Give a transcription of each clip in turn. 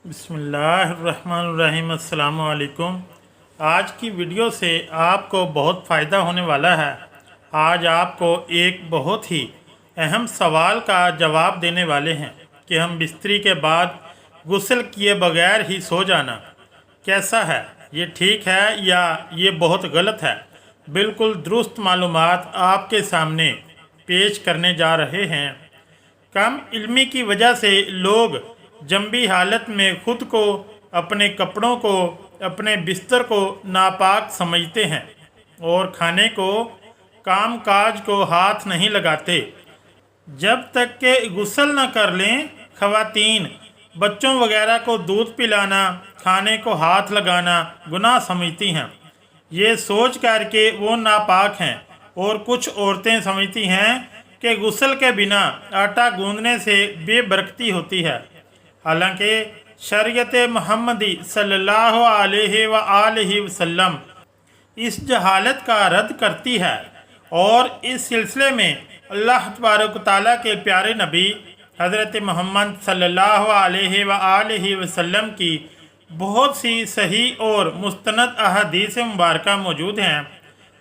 बिस्मिल्लाहिर्रहमानिर्रहीम। अस्सलाम वालेकुम। आज की वीडियो से आपको बहुत फ़ायदा होने वाला है। आज आपको एक बहुत ही अहम सवाल का जवाब देने वाले हैं कि हम बिस्तरी के बाद गुस्ल किए बगैर ही सो जाना कैसा है, ये ठीक है या ये बहुत गलत है। बिल्कुल दुरुस्त मालूमात आपके सामने पेश करने जा रहे हैं। कम इल्मी की वजह से लोग जंबी हालत में खुद को, अपने कपड़ों को, अपने बिस्तर को नापाक समझते हैं और खाने को, काम काज को हाथ नहीं लगाते जब तक कि गुस्ल न कर लें। ख़वातीन बच्चों वगैरह को दूध पिलाना, खाने को हाथ लगाना गुनाह समझती हैं, ये सोच कर के वो नापाक हैं। और कुछ औरतें समझती हैं कि गुस्ल के बिना आटा गूंदने से बेबरकती होती है। हालांकि शरीयत मुहम्मदी सल्लल्लाहु अलैहि वसल्लम इस जहालत का रद्द करती है और इस सिलसिले में अल्लाह तबारक तआला के प्यारे नबी हज़रत मोहम्मद सल्लल्लाहु अलैहि वसल्लम की बहुत सी सही और मुस्तनद अहादीस मुबारक मौजूद हैं।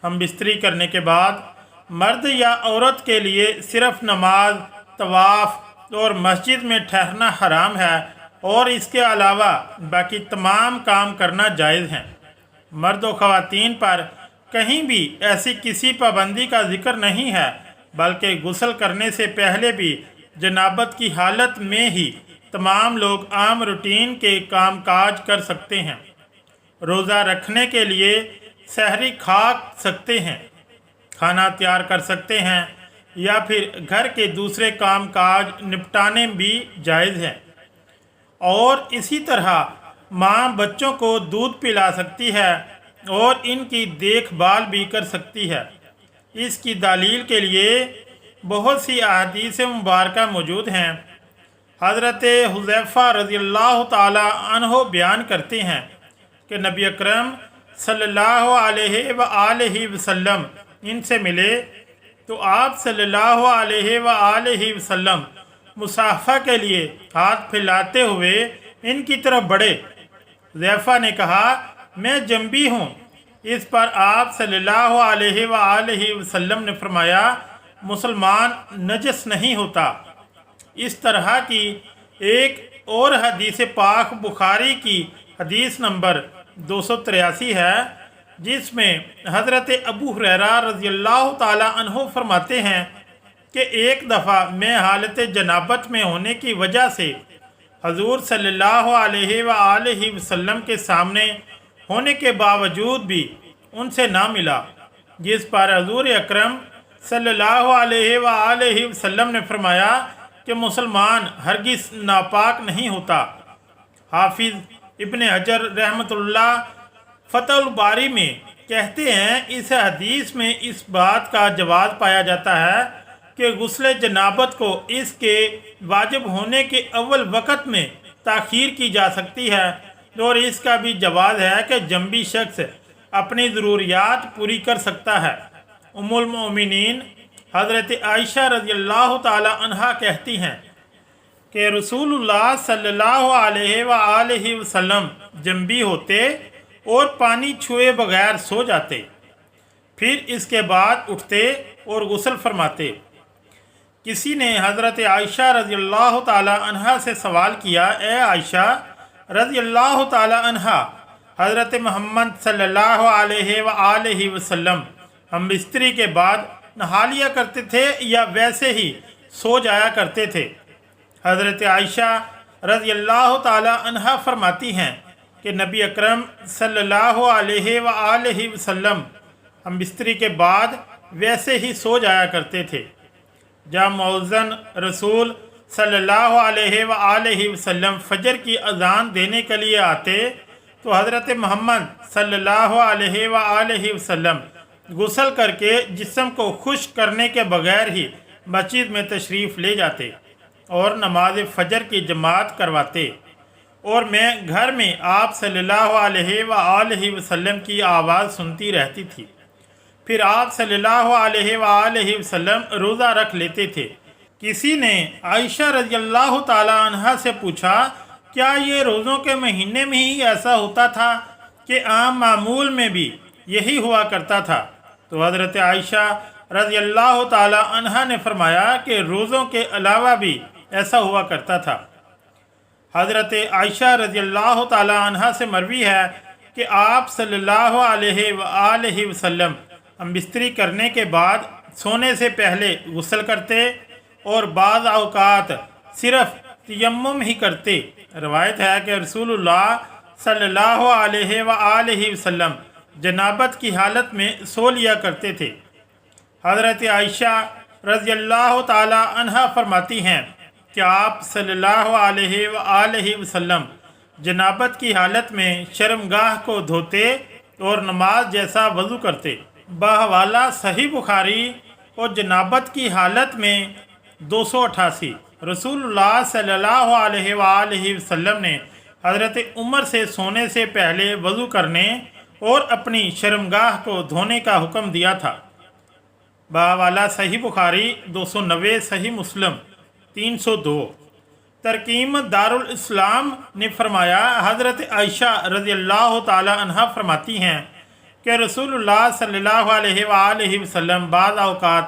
हम बिस्तरी करने के बाद मर्द या औरत के लिए सिर्फ नमाज, तवाफ़ और मस्जिद में ठहरना हराम है और इसके अलावा बाकी तमाम काम करना जायज़ है। मर्द और ख़वातीन पर कहीं भी ऐसी किसी पाबंदी का जिक्र नहीं है, बल्कि गुस्ल करने से पहले भी जनाबत की हालत में ही तमाम लोग आम रूटीन के काम काज कर सकते हैं। रोज़ा रखने के लिए सहरी खा सकते हैं, खाना तैयार कर सकते हैं या फिर घर के दूसरे काम काज निपटाने भी जायज़ है। और इसी तरह माँ बच्चों को दूध पिला सकती है और इनकी देखभाल भी कर सकती है। इसकी दलील के लिए बहुत सी अहादीस मुबारक मौजूद हैं। हज़रत हुज़ैफ़ा रज़ियल्लाहु ताला अन्हो बयान करते हैं कि नबी अकरम सल्लल्लाहु अलैहि वसल्लम इनसे मिले तो आप सल्लल्लाहु अलैहि वसल्लम मुसाफ़ा के लिए हाथ फैलाते हुए इनकी तरफ बढ़े। ज़ैफ़ा ने कहा, मैं जंबी हूँ। इस पर आप सल्लल्लाहु अलैहि वसल्लम ने फरमाया, मुसलमान नजस नहीं होता। इस तरह की एक और हदीस पाक बुखारी की हदीस नंबर 283 है, जिसमें हज़रत अबू हुरैरा रज़ियल्लाहु ताला अन्हु फरमाते हैं कि एक दफ़ा मैं हालत जनाबत में होने की वजह से हजूर सल्लल्लाहु अलैहि वसल्लम के सामने होने के बावजूद भी उनसे ना मिला, जिस पर हजूर अकरम सल्लल्लाहु अलैहि वसल्लम ने फरमाया कि मुसलमान हरगिज़ नापाक नहीं होता। हाफिज़ इब्न हजर रहमतुल्लाह फ़तहुल बारी में कहते हैं, इस हदीस में इस बात का जवाब पाया जाता है कि गुस्ल जनाबत को इसके वाजिब होने के अव्वल वक़्त में ताख़ीर की जा सकती है और इसका भी जवाब है कि जंबी शख्स अपनी ज़रूरियात पूरी कर सकता है। उम्मुल मोमिनीन हज़रत आयशा रज़ियल्लाहु ताला अन्हा कहती हैं कि रसूलुल्लाह सल्लल्लाहु अलैहि वसल्लम जंबी होते और पानी छुए बगैर सो जाते, फिर इसके बाद उठते और गुस्ल फरमाते। किसी ने हज़रत आयशा रज़ियल्लाहु ताला अन्हा से सवाल किया, ए आयशा रज़ियल्लाहु ताला अन्हा, हज़रत मोहम्मद सल्लल्लाहु अलैहि वसल्लम हम बिस्तरी के बाद नहा लिया करते थे या वैसे ही सो जाया करते थे? हज़रत आयशा रज़ियल्लाहु ताला अन्हा फरमाती हैं कि नबी अकरम सल्लल्लाहु अलैहि वसल्लम हम बिस्तरी के बाद वैसे ही सो जाया करते थे। जब मौज़न रसूल सल्लल्लाहु अलैहि वसल्लम फ़जर की अज़ान देने के लिए आते तो हज़रत मोहम्मद सल्लल्लाहु अलैहि वसल्लम गुस्ल करके जिस्म को खुश्क करने के बगैर ही मस्जिद में तशरीफ़ ले जाते और नमाज फ़जर की जमात करवाते और मैं घर में आप सल्लल्लाहु अलैहि वसल्लम की आवाज़ सुनती रहती थी। फिर आप सल्लल्लाहु अलैहि वसल्लम रोज़ा रख लेते थे। किसी ने आयशा रज़ियल्लाहु ताला अन्हा से पूछा کیا یہ روزوں کے مہینے میں ہی ایسا ہوتا تھا کہ عام معمول میں بھی یہی ہوا کرتا تھا؟ تو حضرت عائشہ رضی اللہ تعالی عنہا نے فرمایا کہ روزوں کے علاوہ بھی ایسا ہوا کرتا تھا۔ حضرت عائشہ رضی اللہ تعالی عنہا سے مروی ہے کہ آپ صلی اللہ علیہ وآلہ وسلم بستری کرنے کے بعد سونے سے پہلے غسل کرتے اور بعض اوقات صرف تیمم ہی کرتے۔ روایت ہے کہ رسول اللہ صلی اللہ علیہ وآلہ وسلم جنابت کی حالت میں سو لیا کرتے تھے۔ حضرت عائشہ رضی اللہ تعالی عنہا فرماتی ہیں کہ آپ صلی اللہ علیہ وآلہ وسلم جنابت کی حالت میں شرمگاہ کو دھوتے اور نماز جیسا وضو کرتے۔ بحوالہ صحیح بخاری اور جنابت کی حالت میں 288 رسول اللہ صلی اللہ علیہ وآلہ وسلم نے حضرت عمر سے سونے سے پہلے وضو کرنے اور اپنی شرمگاہ کو دھونے کا حکم دیا تھا۔ بحوالہ صحیح بخاری 290، صحیح مسلم 302۔ ترکیم دارالاسلام نے فرمایا، حضرت عائشہ رضی اللہ تعالی عنہ فرماتی ہیں کہ رسول اللہ صلی اللہ علیہ وآلہ وسلم بعض اوقات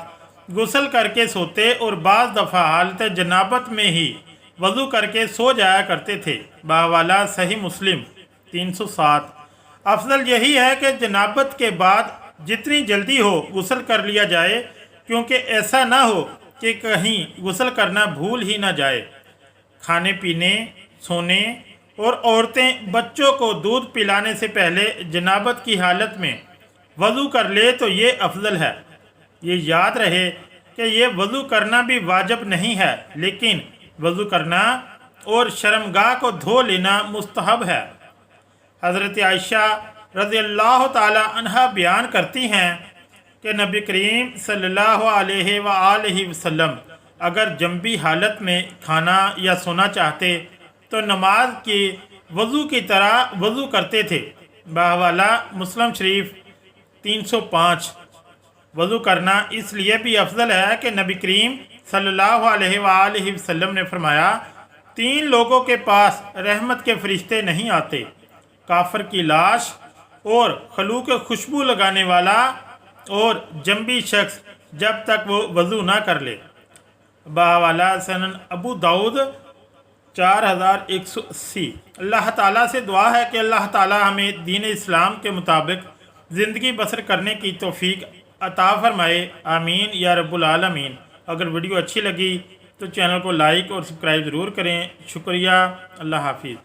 غسل کر کے سوتے اور بعض دفعہ حالت جنابت میں ہی وضو کر کے سو جایا کرتے تھے۔ بحوالہ صحیح مسلم 307۔ افضل یہی ہے کہ جنابت کے بعد جتنی جلدی ہو غسل کر لیا جائے، کیونکہ ایسا نہ ہو کہ کہیں غسل کرنا بھول ہی نہ جائے۔ کھانے پینے، سونے اور عورتیں بچوں کو دودھ پلانے سے پہلے جنابت کی حالت میں وضو کر لے تو یہ افضل ہے۔ یہ یاد رہے کہ یہ وضو کرنا بھی واجب نہیں ہے، لیکن وضو کرنا اور شرمگاہ کو دھو لینا مستحب ہے۔ حضرت عائشہ رضی اللہ تعالی عنہا بیان کرتی ہیں کہ نبی کریم صلی اللہ علیہ وآلہ وسلم اگر جنبی حالت میں کھانا یا سونا چاہتے تو نماز کی وضو کی طرح وضو کرتے تھے۔ بحوالہ مسلم شریف 305۔ وضو کرنا اس لیے بھی افضل ہے کہ نبی کریم صلی اللہ علیہ وآلہ وسلم نے فرمایا، 3 لوگوں کے پاس رحمت کے فرشتے نہیں آتے: کافر کی لاش اور خلوق خوشبو لگانے والا اور جنبی شخص جب تک وہ وضو نہ کر لے۔ بحوالہ سنن ابو داؤد 4180۔ اللہ تعالیٰ سے دعا ہے کہ اللہ تعالیٰ ہمیں دین اسلام کے مطابق زندگی بسر کرنے کی توفیق عطا فرمائے، آمین یا رب العالمین۔ اگر ویڈیو اچھی لگی تو چینل کو لائک اور سبسکرائب ضرور کریں۔ شکریہ، اللہ حافظ۔